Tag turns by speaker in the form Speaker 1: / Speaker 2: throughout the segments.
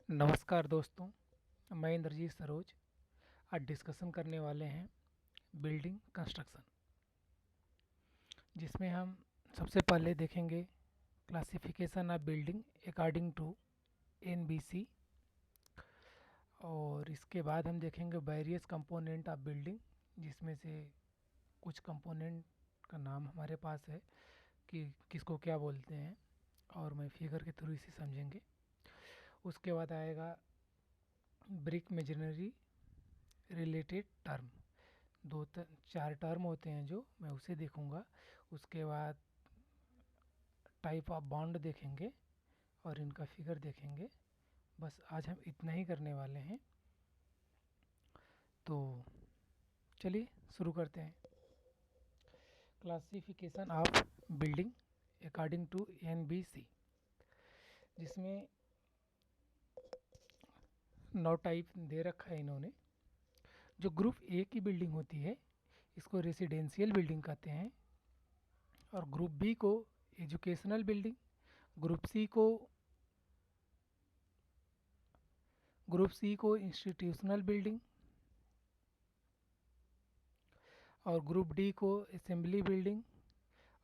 Speaker 1: नमस्कार दोस्तों, मैं इंद्रजीत सरोज। आज डिस्कशन करने वाले हैं बिल्डिंग कंस्ट्रक्शन, जिसमें हम सबसे पहले देखेंगे classification of building according to NBC. और इसके बाद हम देखेंगे वेरियस कंपोनेंट ऑफ बिल्डिंग, जिसमें से कुछ कंपोनेंट का नाम हमारे पास है कि किसको क्या बोलते हैं, और मैं फिगर के थ्रू इसे समझेंगे। उसके बाद आएगा ब्रिक मेजनरी रिलेटेड टर्म, चार टर्म होते हैं जो मैं उसे देखूंगा। उसके बाद टाइप ऑफ बॉन्ड देखेंगे और इनका फिगर देखेंगे। बस आज हम इतना ही करने वाले हैं, तो चलिए शुरू करते हैं। Classification of building according to NBC, जिसमें 9 टाइप दे रखा है इन्होंने। जो ग्रुप ए की बिल्डिंग होती है, इसको रेसिडेंशियल बिल्डिंग कहते हैं। और ग्रुप बी को एजुकेशनल बिल्डिंग, ग्रुप सी को इंस्टीट्यूशनल बिल्डिंग, और ग्रुप डी को असेंबली बिल्डिंग,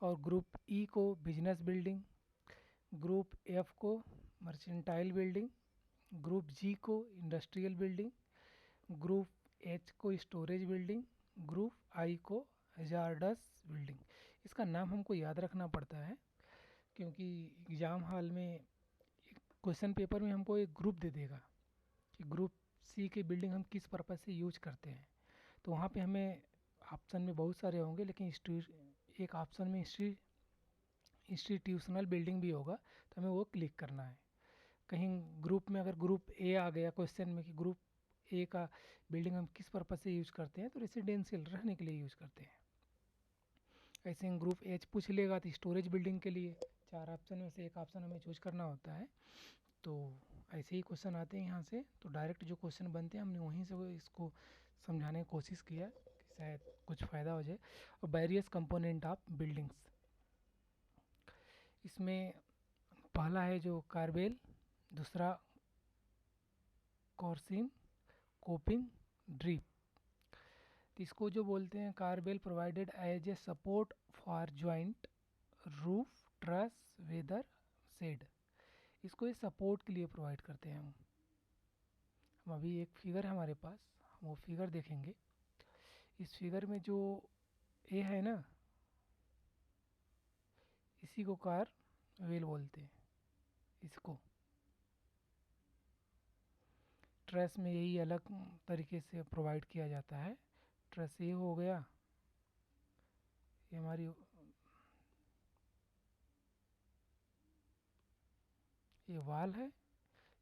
Speaker 1: और ग्रुप ई को बिजनेस बिल्डिंग, ग्रुप एफ को मर्चेंटाइल बिल्डिंग, ग्रुप जी को इंडस्ट्रियल बिल्डिंग, ग्रुप एच को स्टोरेज बिल्डिंग, ग्रुप आई को हजार्डस बिल्डिंग। इसका नाम हमको याद रखना पड़ता है, क्योंकि एग्ज़ाम हॉल में क्वेश्चन पेपर में हमको एक ग्रुप दे देगा कि ग्रुप सी की बिल्डिंग हम किस पर्पज़ से यूज करते हैं। तो वहाँ पे हमें ऑप्शन में बहुत सारे होंगे, लेकिन एक ऑप्शन में इंस्टीट्यूशनल बिल्डिंग भी होगा, तो हमें वो क्लिक करना है। कहीं ग्रुप में अगर ग्रुप ए आ गया क्वेश्चन में कि ग्रुप ए का बिल्डिंग हम किस पर्पज़ से यूज करते हैं, तो रेसिडेंशियल रहने के लिए यूज करते हैं। ऐसे ही ग्रुप एच पूछ लेगा तो स्टोरेज बिल्डिंग के लिए 4 ऑप्शन में से एक ऑप्शन हमें चूज करना होता है। तो ऐसे ही क्वेश्चन आते हैं यहाँ से, तो डायरेक्ट जो क्वेश्चन बनते हैं हमने वहीं से इसको समझाने की कोशिश किया कि शायद कुछ फ़ायदा हो जाए। और वेरियस कंपोनेंट ऑफ बिल्डिंग्स, इसमें पहला है जो कार्बेल, दूसरा कॉर्सिन, कोपिंग, ड्रीप। तो इसको जो बोलते हैं, corbel provided as a support for joint roof truss weather shed. इसको ये सपोर्ट के लिए प्रोवाइड करते हैं हम अभी एक फिगर है हमारे पास, हम वो फिगर देखेंगे। इस फिगर में जो ए है ना, इसी को कार वेल बोलते हैं। इसको ट्रेस में यही अलग तरीके से प्रोवाइड किया जाता है। ट्रेस ये हो गया, ये हमारी ये वाल है।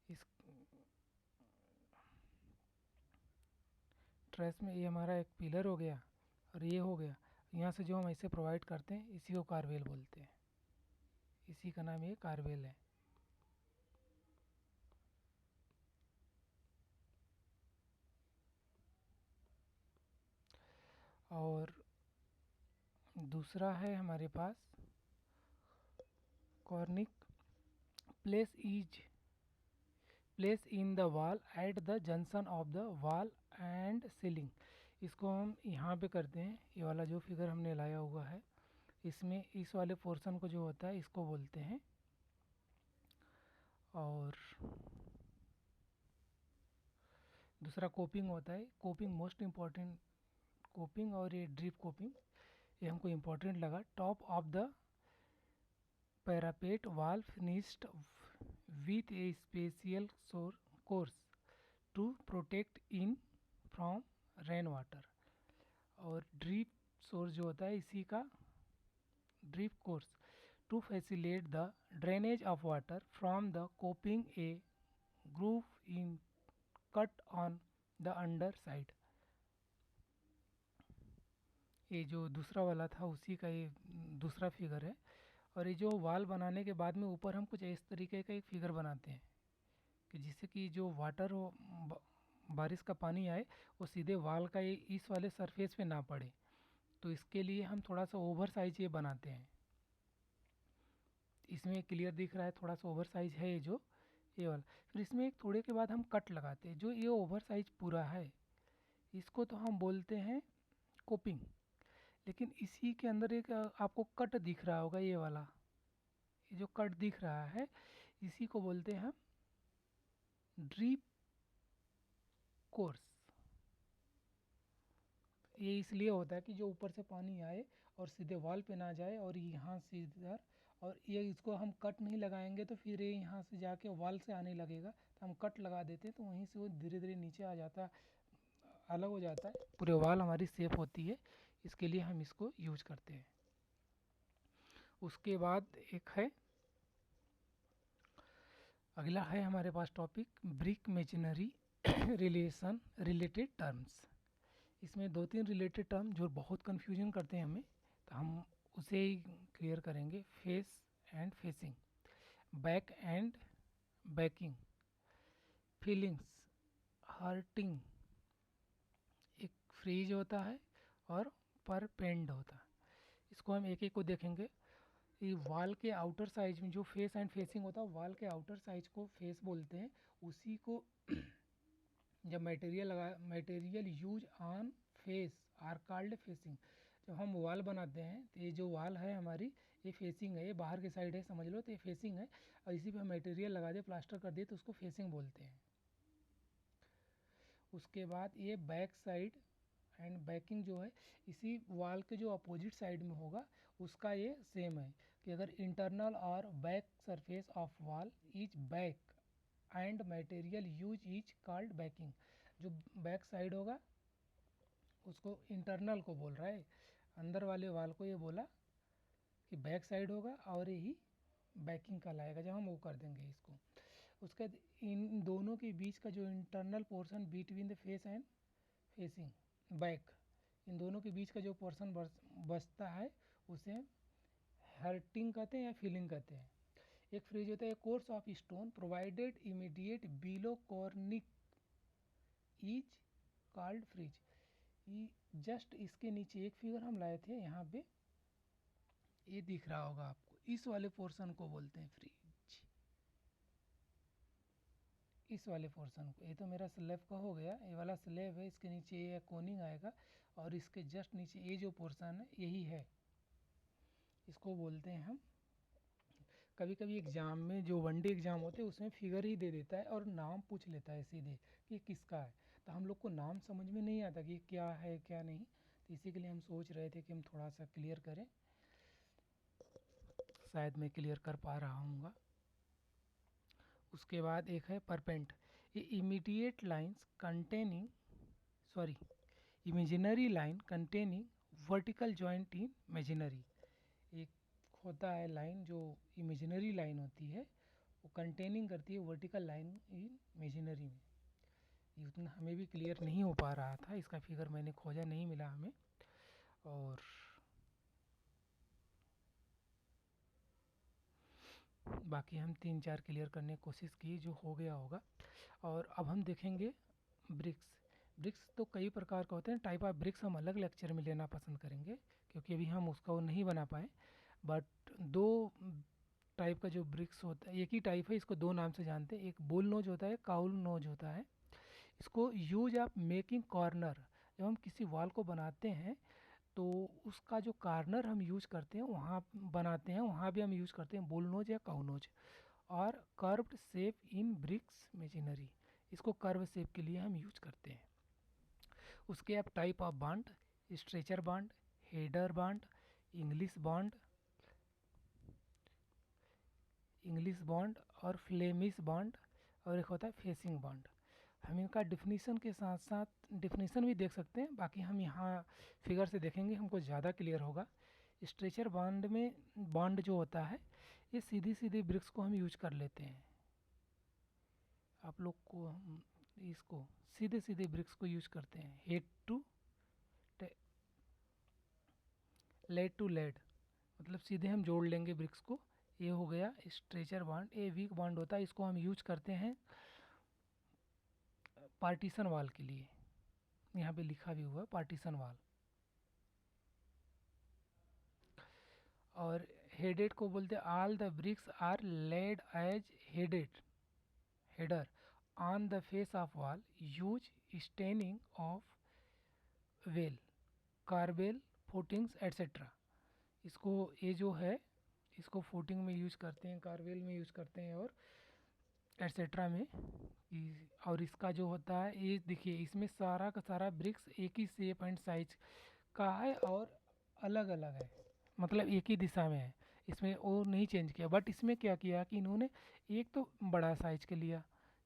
Speaker 1: इस ट्रेस में ये हमारा एक पिलर हो गया, और ये हो गया। यहाँ से जो हम ऐसे प्रोवाइड करते हैं इसी को कारवेल बोलते हैं। इसी का नाम ये कारवेल है। और दूसरा है हमारे पास cornice, place is place in the wall at the junction of the wall and ceiling. इसको हम यहाँ पे करते हैं। ये वाला जो फिगर हमने लाया हुआ है, इसमें इस वाले पोर्शन को जो होता है इसको बोलते हैं। और दूसरा कोपिंग होता है। कोपिंग मोस्ट इम्पॉर्टेंट, कोपिंग और ये ड्रिप कोपिंग, ये हमको इम्पोर्टेंट लगा। Top of the parapet wall finished with a special course to protect in from rain water. और ड्रिप सोर्स जो होता है इसी का drip course to facilitate the drainage of water from the coping a groove in cut on the under side. ये जो दूसरा वाला था उसी का ये दूसरा फिगर है। और ये जो वाल बनाने के बाद में ऊपर हम कुछ इस तरीके का एक फिगर बनाते हैं कि जिससे कि जो वाटर हो, बारिश का पानी आए, वो सीधे वाल का ये इस वाले सरफेस पे ना पड़े। तो इसके लिए हम थोड़ा सा ओवर साइज ये बनाते हैं। इसमें क्लियर दिख रहा है, थोड़ा सा ओवर साइज है ये जो ये वाला। फिर इसमें एक थोड़े के बाद हम कट लगाते हैं। जो ये ओवर साइज पूरा है इसको तो हम बोलते हैं कोपिंग। लेकिन इसी के अंदर एक आपको कट दिख रहा होगा, ये वाला, ये जो कट दिख रहा है इसी को बोलते हैं हम ड्रीप कोर्स। ये इसलिए होता है कि जो ऊपर से पानी आए और सीधे वॉल पे ना जाए और यहाँ से इधर, और ये इसको हम कट नहीं लगाएंगे तो फिर ये यहाँ से जाके वॉल से आने लगेगा, तो हम कट लगा देते हैं तो वहीं से वो धीरे धीरे नीचे आ जाता है, अलग हो जाता है, पूरे वॉल हमारी सेफ होती है। इसके लिए हम इसको यूज करते हैं। उसके बाद एक है, अगला है हमारे पास topic brick masonry relation related terms. इसमें दो तीन रिलेटेड टर्म जो बहुत कन्फ्यूजन करते हैं हमें, तो हम उसे ही क्लियर करेंगे। Face and facing, back and banking, feelings, hurting, एक फ्रीज होता है और पर पेंड होता है। इसको हम एक एक को देखेंगे। ये वॉल के आउटर साइज में जो फेस एंड फेसिंग होता है, वॉल के आउटर साइज को फेस बोलते हैं। उसी को जब material use on face are called facing. जब हम वॉल बनाते हैं तो ये जो वॉल है हमारी, ये फेसिंग है, ये बाहर की साइड है समझ लो, तो ये फेसिंग है। और इसी पे हम मटेरियल लगा दे, प्लास्टर कर दिए, तो उसको फेसिंग बोलते हैं। उसके बाद ये बैक साइड एंड बैकिंग जो है, इसी वॉल के जो अपोजिट साइड में होगा उसका ये सेम है कि अगर इंटरनल और back surface of wall is back and material use is called banking. जो बैक साइड होगा उसको इंटरनल को बोल रहा है, अंदर वाले वाल को ये बोला कि बैक साइड होगा और यही बैकिंग कहलाएगा जब हम वो कर देंगे इसको। उसके बाद इन दोनों के बीच का जो internal portion between the face and facing back, इन दोनों के बीच का जो पोर्शन बचता है उसे हर्टिंग कहते हैं या फीलिंग कहते हैं। एक फ्रीज होता है course of stone provided immediate below cornice is called frieze. Just इसके नीचे एक फिगर हम लाए थे, यहाँ पे ये दिख रहा होगा आपको, इस वाले पोर्शन को बोलते हैं फ्रीज। इस वाले पोर्शन को, ये तो मेरा स्लैब का हो गया, ये वाला स्लैब है, इसके नीचे ये कोनिंग आएगा और इसके जस्ट नीचे ये जो पोर्शन है यही है, इसको बोलते हैं हम। कभी कभी एग्ज़ाम में जो वनडे एग्ज़ाम होते हैं उसमें फिगर ही दे देता है और नाम पूछ लेता है सीधे कि किसका है, तो हम लोग को नाम समझ में नहीं आता कि क्या है क्या नहीं, तो इसी के लिए हम सोच रहे थे कि हम थोड़ा सा क्लियर करें। शायद मैं क्लियर कर पा रहा हूँगा। उसके बाद एक है परपेंट, ये immediate lines containing, sorry, imaginary line containing vertical joint in masonry. एक होता है लाइन जो इमेजिनरी लाइन होती है, वो कंटेनिंग करती है वर्टिकल लाइन इन इमेजिनरी में। ये उतना हमें भी क्लियर नहीं हो पा रहा था, इसका फिगर मैंने खोजा नहीं मिला हमें, और बाकी हम तीन चार क्लियर करने की कोशिश की, जो हो गया होगा। और अब हम देखेंगे ब्रिक्स। ब्रिक्स तो कई प्रकार का होते हैं, टाइप ऑफ ब्रिक्स हम अलग लेक्चर में लेना पसंद करेंगे क्योंकि अभी हम उसका वो नहीं बना पाए। बट दो टाइप का जो ब्रिक्स होता है, एक ही टाइप है, इसको दो नाम से जानते हैं। एक बुल नोज होता है, काउल नोज होता है। इसको यूज ऑफ मेकिंग कॉर्नर, जब हम किसी वॉल को बनाते हैं तो उसका जो कार्नर हम यूज करते हैं वहाँ बनाते हैं, वहाँ भी हम यूज करते हैं बुल नोज या काउ नोज। और curved shape in bricks masonry, इसको कर्व शेप के लिए हम यूज करते हैं। उसके अब type of bond, stretcher bond, header bond, English bond, English bond और फ्लेमिश बॉन्ड, और एक होता है फेसिंग बॉन्ड। हम इनका डिफिनीसन के साथ साथ डिफिनीसन भी देख सकते हैं, बाकी हम यहाँ फिगर से देखेंगे हमको ज़्यादा क्लियर होगा। स्ट्रेचर बॉन्ड में बॉन्ड जो होता है ये सीधी सीधी ब्रिक्स को हम यूज कर लेते हैं। आप लोग को हम इसको सीधे सीधे ब्रिक्स को यूज करते हैं, head to led to led, मतलब सीधे हम जोड़ लेंगे ब्रिक्स को। ये हो गया स्ट्रेचर बॉन्ड। ये वीक बॉन्ड होता है, इसको हम यूज करते हैं पार्टीशन वाल के लिए, यहाँ पे लिखा भी हुआ है पार्टीशन वाल। और हेडेड को बोलते हैं all the bricks are laid as headed, header on the face of wall use staining of well corbel footings etcetera. इसको ये जो है इसको फोटिंग में यूज करते हैं, कार्बेल में यूज करते हैं और एट्सेट्रा में। और इसका जो होता है ये देखिए इसमें सारा का सारा ब्रिक्स एक ही शेप एंड साइज का है और अलग अलग है, मतलब एक ही दिशा में है, इसमें वो नहीं चेंज किया। बट इसमें क्या किया कि इन्होंने एक तो बड़ा साइज के लिया,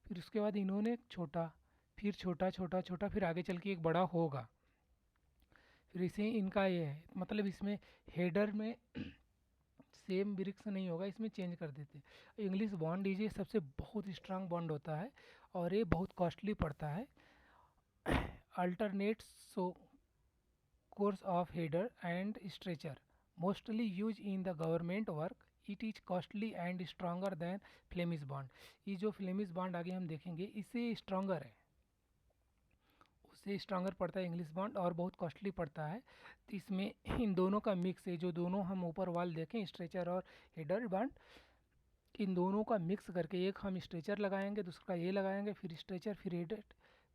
Speaker 1: फिर उसके बाद इन्होंने एक छोटा, फिर छोटा छोटा छोटा, फिर आगे चल के एक बड़ा होगा। फिर इसे इनका ये है, मतलब इसमें हेडर में सेम ब्रिक्स नहीं होगा, इसमें चेंज कर देते हैं। इंग्लिश बॉन्ड ये सबसे बहुत स्ट्रांग बॉन्ड होता है और ये बहुत कॉस्टली पड़ता है। Alternate so course of header and stretcher mostly used in the government work. It is costly and stronger than Flemish bond. ये जो फ्लेमिश बॉन्ड आगे हम देखेंगे इससे स्ट्रॉन्गर है, उससे स्ट्रॉन्गर पड़ता है इंग्लिश बॉन्ड और बहुत कॉस्टली पड़ता है। तो इसमें इन दोनों का मिक्स है, जो दोनों हम ऊपर वाल देखें स्ट्रेचर और हेडर बॉन्ड, इन दोनों का मिक्स करके एक हम स्ट्रेचर लगाएंगे, दूसरा ये लगाएंगे, फिर स्ट्रेचर फिर हेडर,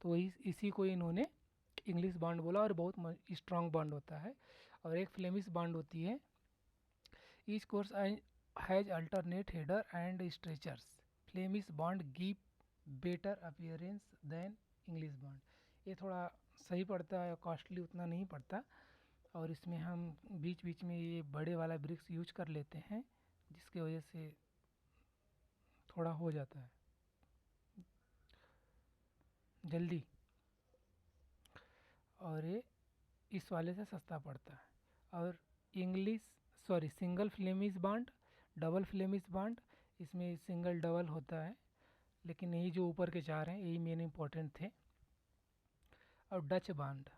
Speaker 1: तो वही इसी को इन्होंने इंग्लिश बॉन्ड बोला और बहुत स्ट्रॉन्ग बॉन्ड होता है। और एक फ्लेमिश बॉन्ड होती है। Each course has alternate header and stretchers. Flemish bond give better appearance than English bond. ये थोड़ा सही पड़ता है, कॉस्टली उतना नहीं पड़ता, और इसमें हम बीच बीच में ये बड़े वाला ब्रिक्स यूज कर लेते हैं, जिसकी वजह से थोड़ा हो जाता है जल्दी, और ये इस वाले से सस्ता पड़ता है। और English single Flemish bond, double Flemish bond, इसमें सिंगल डबल होता है, लेकिन यही जो ऊपर के चार हैं यही मेन इम्पोर्टेंट थे। और डच बॉन्ड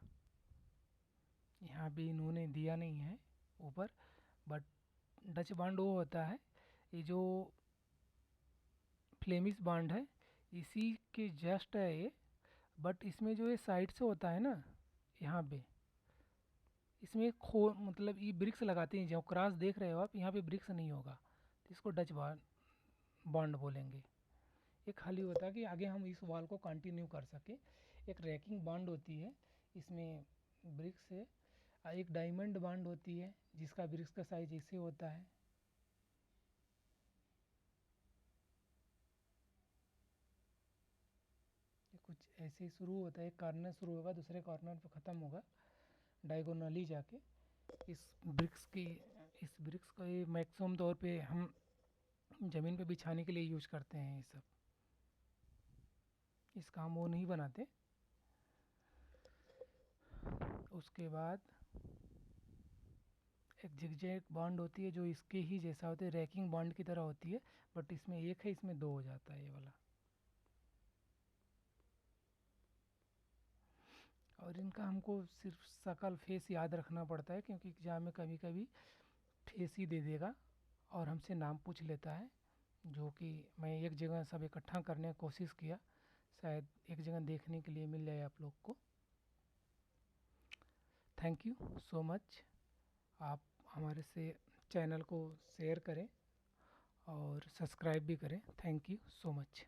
Speaker 1: यहाँ भी इन्होंने दिया नहीं है ऊपर, बट डच बॉन्ड वो होता है, ये जो फ्लेमिश बॉन्ड है इसी के जस्ट है ये, बट इसमें जो ये साइड से होता है ना यहाँ पे, इसमें खो मतलब ये ब्रिक्स लगाते हैं, जो क्रॉस देख रहे हो आप यहाँ पे ब्रिक्स नहीं होगा, तो इसको डच बॉन्ड बोलेंगे। ये खाली होता है कि आगे हम इस वॉल को कंटिन्यू कर सके। एक रैकिंग बॉन्ड होती है, इसमें ब्रिक्स है। एक डायमंड बॉन्ड होती है जिसका ब्रिक्स का साइज ऐसे होता है। ये कुछ ऐसे ही शुरू होता है, एक कॉर्नर शुरू होगा दूसरे कॉर्नर पर ख़त्म होगा डायगोनली जाके। इस ब्रिक्स का ये मैक्सिमम तौर पे हम ज़मीन पे बिछाने के लिए यूज करते हैं। ये सब इस काम वो नहीं बनाते। उसके बाद एक जिगजैग बॉन्ड होती है जो इसके ही जैसा होती है, रैकिंग बॉन्ड की तरह होती है, बट इसमें एक है इसमें दो हो जाता है ये वाला। और इनका हमको सिर्फ शकल फेस याद रखना पड़ता है, क्योंकि एग्जाम में कभी कभी फेस ही दे देगा और हमसे नाम पूछ लेता है, जो कि मैं एक जगह सब इकट्ठा करने की कोशिश किया, शायद एक जगह देखने के लिए मिल जाए आप लोग को। Thank you so much. आप हमारे से चैनल को शेयर करें और सब्सक्राइब भी करें। Thank you so much.